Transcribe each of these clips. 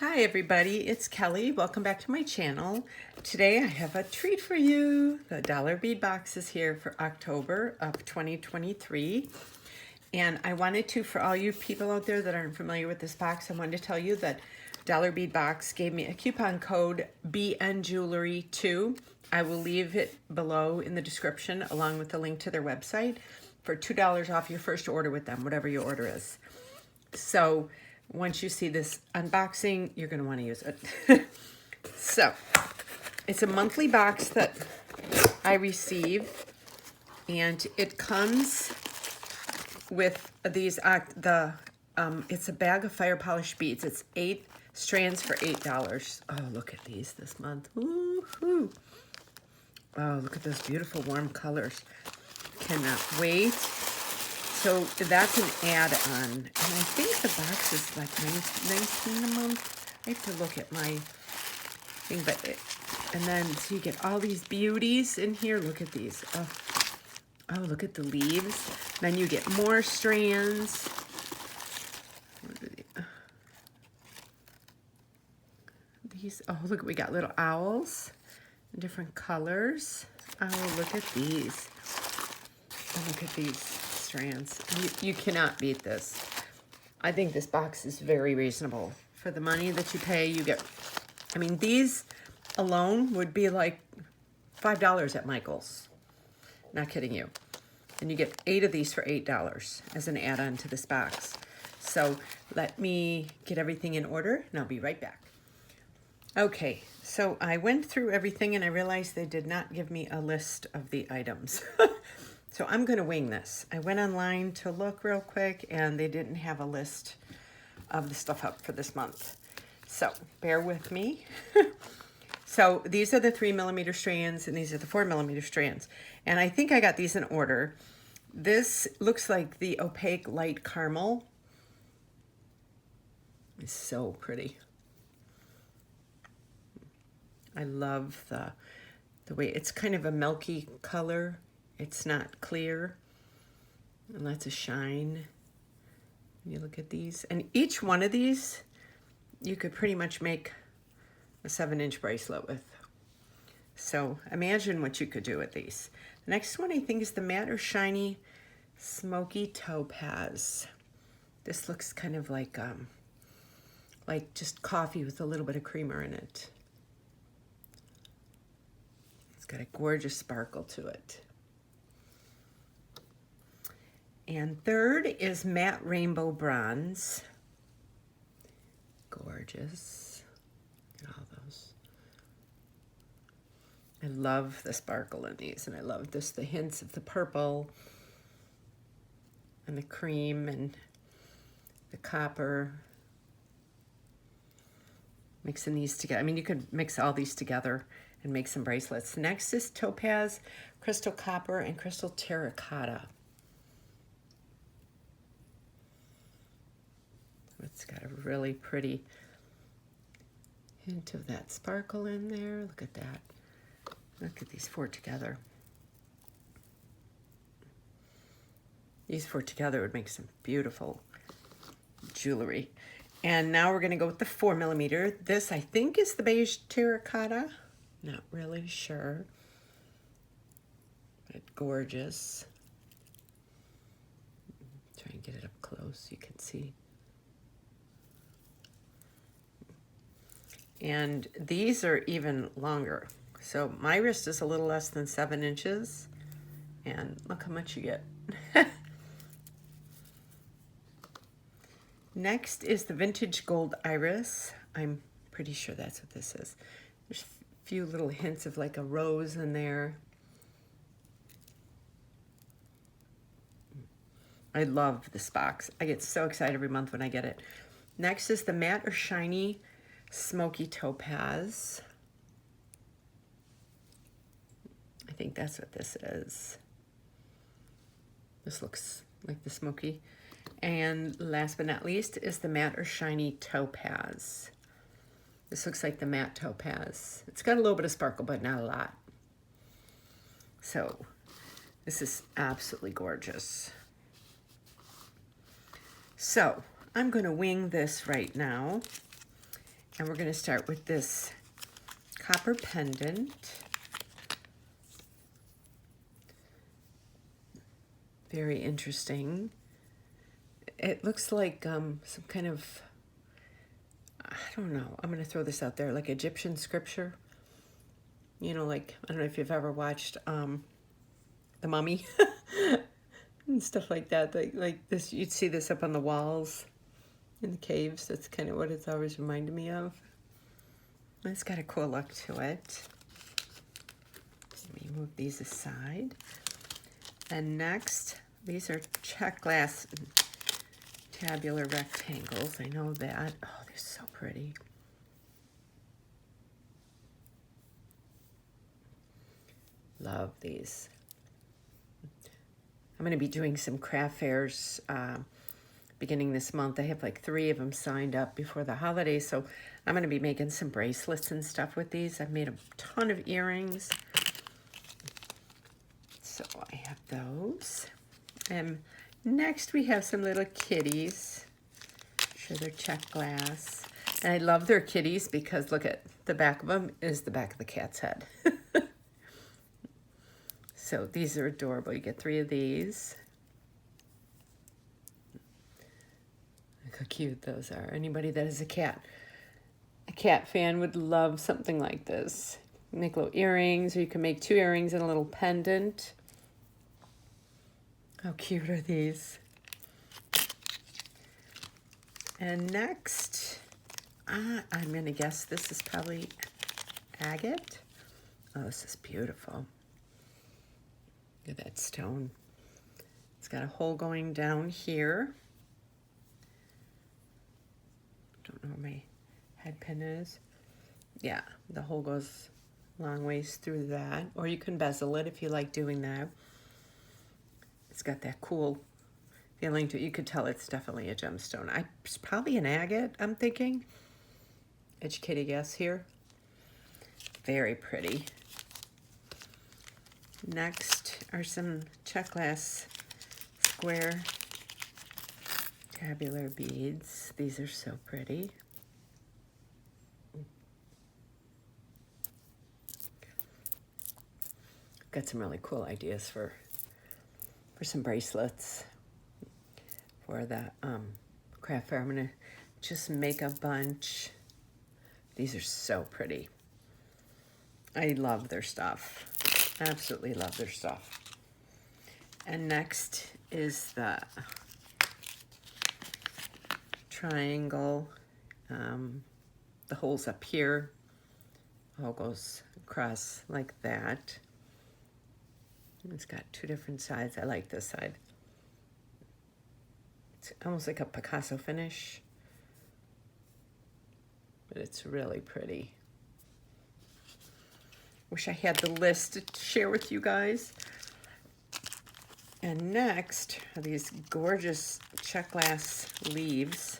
Hi everybody, it's Kelly. Welcome back to my channel. Today I have a treat for you. The dollar bead box is here for October of 2023. And I wanted to, for all you people out there that aren't familiar with this box, I wanted to tell you that Dollar Bead Box gave me a coupon code BNJewelry2. I will leave it below in the description along with the link to their website for $2 off your first order with them, whatever your order is. So once you see this unboxing, you're going to want to use it. So it's a monthly box that I receive, and it comes with these it's a bag of fire polished beads. It's 8 strands for $8. Oh, look at these this month. Woo-hoo. Oh, look at those beautiful warm colors. Cannot wait. So that's an add-on, and I think the box is like $19 a month. I have to look at my thing, and then so you get all these beauties in here. Look at these. Oh, look at the leaves. Then you get more strands. These. Oh, look, we got little owls in different colors. Oh, look at these. Oh, look at these strands. You cannot beat this. I think this box is very reasonable. For the money that you pay, you get, I mean, these alone would be like $5 at Michael's. Not kidding you. And you get 8 of these for $8 as an add-on to this box. So let me get everything in order and I'll be right back. Okay, so I went through everything and I realized they did not give me a list of the items. So I'm going to wing this. I went online to look real quick and they didn't have a list of the stuff up for this month. So bear with me. So these are the 3mm strands and these are the 4mm strands. And I think I got these in order. This looks like the opaque light caramel. It's so pretty. I love the way it's kind of a milky color. It's not clear, and lots of shine. You look at these, and each one of these, you could pretty much make a 7-inch bracelet with. So imagine what you could do with these. The next one I think is the matte or shiny smoky topaz. This looks kind of like just coffee with a little bit of creamer in it. It's got a gorgeous sparkle to it. And third is matte rainbow bronze. Gorgeous. Look at all those. I love the sparkle in these, and I love this, the hints of the purple and the cream and the copper. Mixing these together. I mean, you could mix all these together and make some bracelets. Next is topaz, crystal copper, and crystal terracotta. It's got a really pretty hint of that sparkle in there. Look at that. Look at these 4 together. These 4 together would make some beautiful jewelry. And now we're going to go with the 4mm. This, I think, is the beige terracotta. Not really sure. But gorgeous. Try and get it up close. You can see. And these are even longer. So my wrist is a little less than 7 inches, and look how much you get. Next is the Vintage Gold Iris. I'm pretty sure that's what this is. There's a few little hints of like a rose in there. I love this box. I get so excited every month when I get it. Next is the Matte or Shiny Smoky Topaz. I think that's what this is. This looks like the smoky. And last but not least is the Matte or Shiny Topaz. This looks like the matte topaz. It's got a little bit of sparkle, but not a lot. So this is absolutely gorgeous. So I'm going to wing this right now. And we're going to start with this copper pendant. Very interesting. It looks like some kind of, I don't know, I'm going to throw this out there, like Egyptian scripture. You know, like, I don't know if you've ever watched The Mummy and stuff like that. Like this, you'd see this up on the walls in the caves. That's kind of what it's always reminded me of. It's got a cool look to it. Let me move these aside. And next, these are check glass tabular rectangles. I know that. Oh, they're so pretty. Love these. I'm going to be doing some craft fairs beginning this month. I have like 3 of them signed up before the holidays, so I'm going to be making some bracelets and stuff with these. I've made a ton of earrings. So I have those. And next we have some little kitties. Sure, they're check glass. And I love their kitties because look at the back of them is the back of the cat's head. So these are adorable. You get 3 of these. Look how cute those are. Anybody that is a cat fan would love something like this. Make little earrings, or you can make 2 earrings and a little pendant. How cute are these? And next, I'm going to guess this is probably agate. Oh, this is beautiful. Look at that stone. It's got a hole going down here. Don't know where my head pin is. Yeah, the hole goes a long ways through that. Or you can bezel it if you like doing that. It's got that cool feeling to it. You could tell it's definitely a gemstone. It's probably an agate, I'm thinking. Educated guess here. Very pretty. Next are some check glass square tabular beads. These are so pretty. Got some really cool ideas for some bracelets for the craft fair. I'm gonna just make a bunch. These are so pretty. I love their stuff. Absolutely love their stuff. And next is the triangle. The holes up here all goes across like that. It's got 2 different sides. I like this side. It's almost like a Picasso finish, but it's really pretty. Wish I had the list to share with you guys. And next are these gorgeous check glass leaves.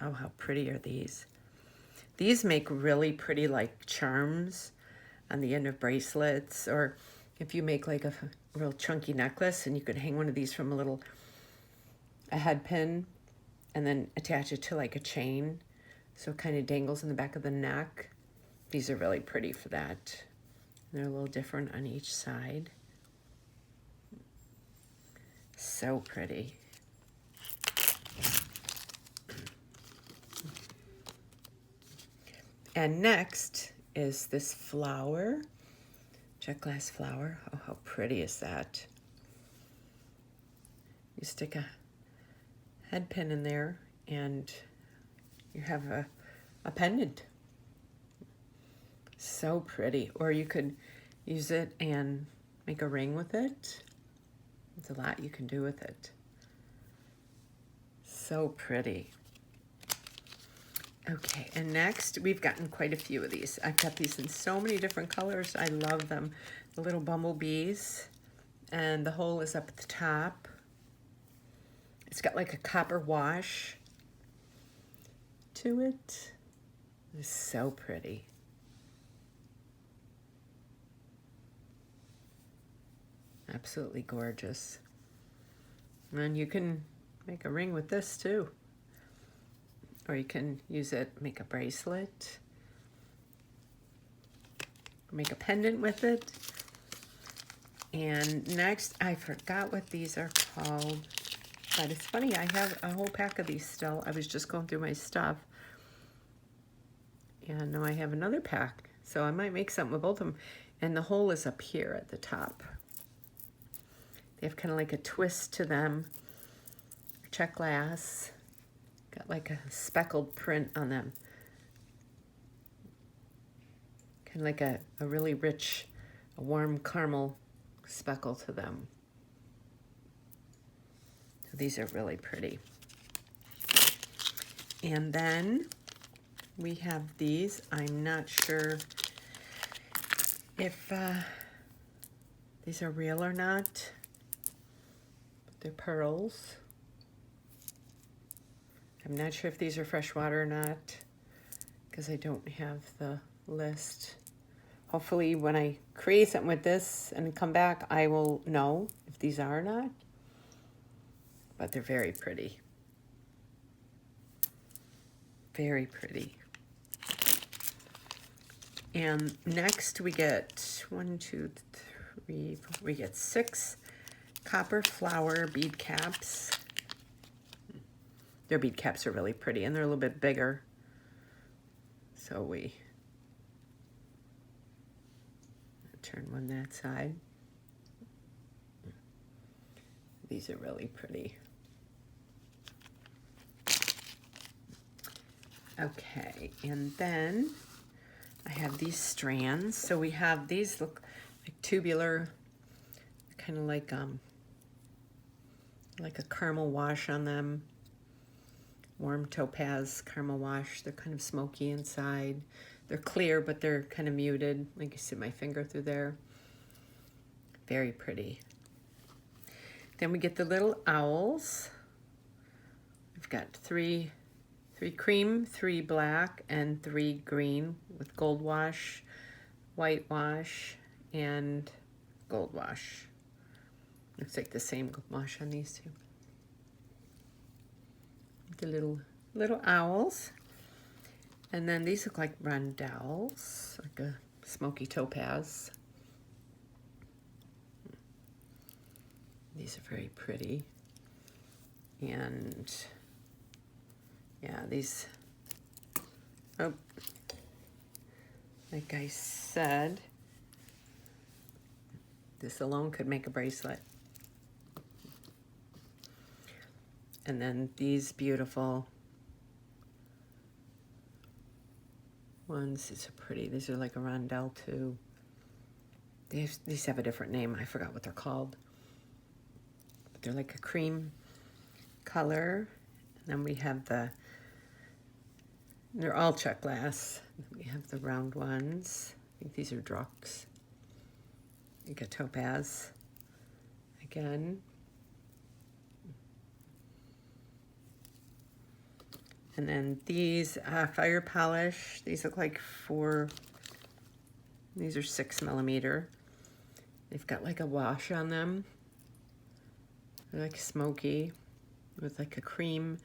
Oh, how pretty are these? These make really pretty like charms on the end of bracelets, or if you make like a real chunky necklace and you could hang one of these from a head pin and then attach it to like a chain so it kind of dangles in the back of the neck. These are really pretty for that. They're a little different on each side. So pretty. And next is this flower, jet glass flower. Oh, how pretty is that? You stick a head pin in there and you have a pendant. So pretty. Or you could use it and make a ring with it. There's a lot you can do with it. So pretty. Okay, and next we've gotten quite a few of these. I've got these in so many different colors. I love them. The little bumblebees, and the hole is up at the top. It's got like a copper wash to it. It's so pretty. Absolutely gorgeous. And you can make a ring with this too. Or you can use it, make a bracelet, make a pendant with it. And next, I forgot what these are called, but it's funny, I have a whole pack of these still. I was just going through my stuff. And now I have another pack, so I might make something with both of them. And the hole is up here at the top. They have kind of like a twist to them. Check glass. Got like a speckled print on them. Kind of like a really rich, a warm caramel speckle to them. So these are really pretty. And then we have these. I'm not sure if these are real or not. But they're pearls. I'm not sure if these are freshwater or not because I don't have the list. Hopefully when I create something with this and come back, I will know if these are or not. But they're very pretty. Very pretty. And next we get 1, 2, 3, 4, we get 6 copper flower bead caps. Their bead caps are really pretty, and they're a little bit bigger. So we turn one that side. These are really pretty. Okay, and then I have these strands. So we have these look like tubular, kind of like a caramel wash on them. Warm topaz caramel wash. They're kind of smoky inside. They're clear, but they're kind of muted. Like you see my finger through there. Very pretty. Then we get the little owls. We've got three cream, 3 black, and 3 green with gold wash, white wash, and gold wash. Looks like the same wash on these two. The little owls. And then these look like rondelles, like a smoky topaz. These are very pretty. And yeah, these, oh, like I said, this alone could make a bracelet. And then these beautiful ones, these are pretty. These are like a rondelle too. These have a different name. I forgot what they're called. But they're like a cream color. And then we have they're all check glass. We have the round ones. I think these are Drucks. You get topaz again. And then these fire polish, these look like these are 6mm. They've got like a wash on them. They're like smoky with like a cream,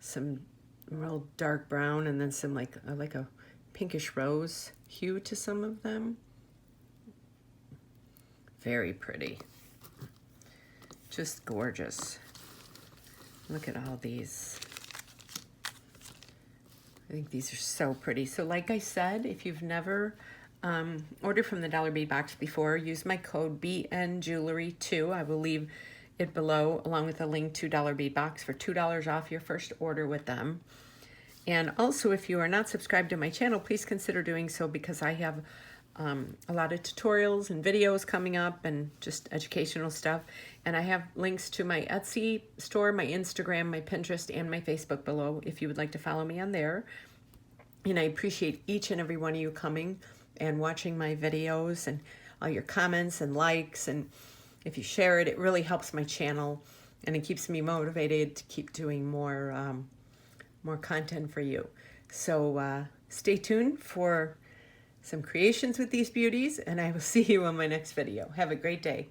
some real dark brown, and then some like a pinkish rose hue to some of them. Very pretty. Just gorgeous. Look at all these. I think these are so pretty. So like I said, if you've never ordered from the Dollar Bead Box before, use my code BNJewelry2. I will leave it below along with a link to Dollar Bead Box for $2 off your first order with them. And also, if you are not subscribed to my channel, please consider doing so, because I have a lot of tutorials and videos coming up and just educational stuff. And I have links to my Etsy store, my Instagram, my Pinterest, and my Facebook below if you would like to follow me on there. And I appreciate each and every one of you coming and watching my videos and all your comments and likes. And if you share it, it really helps my channel and it keeps me motivated to keep doing more content for you. So stay tuned for some creations with these beauties, and I will see you on my next video. Have a great day.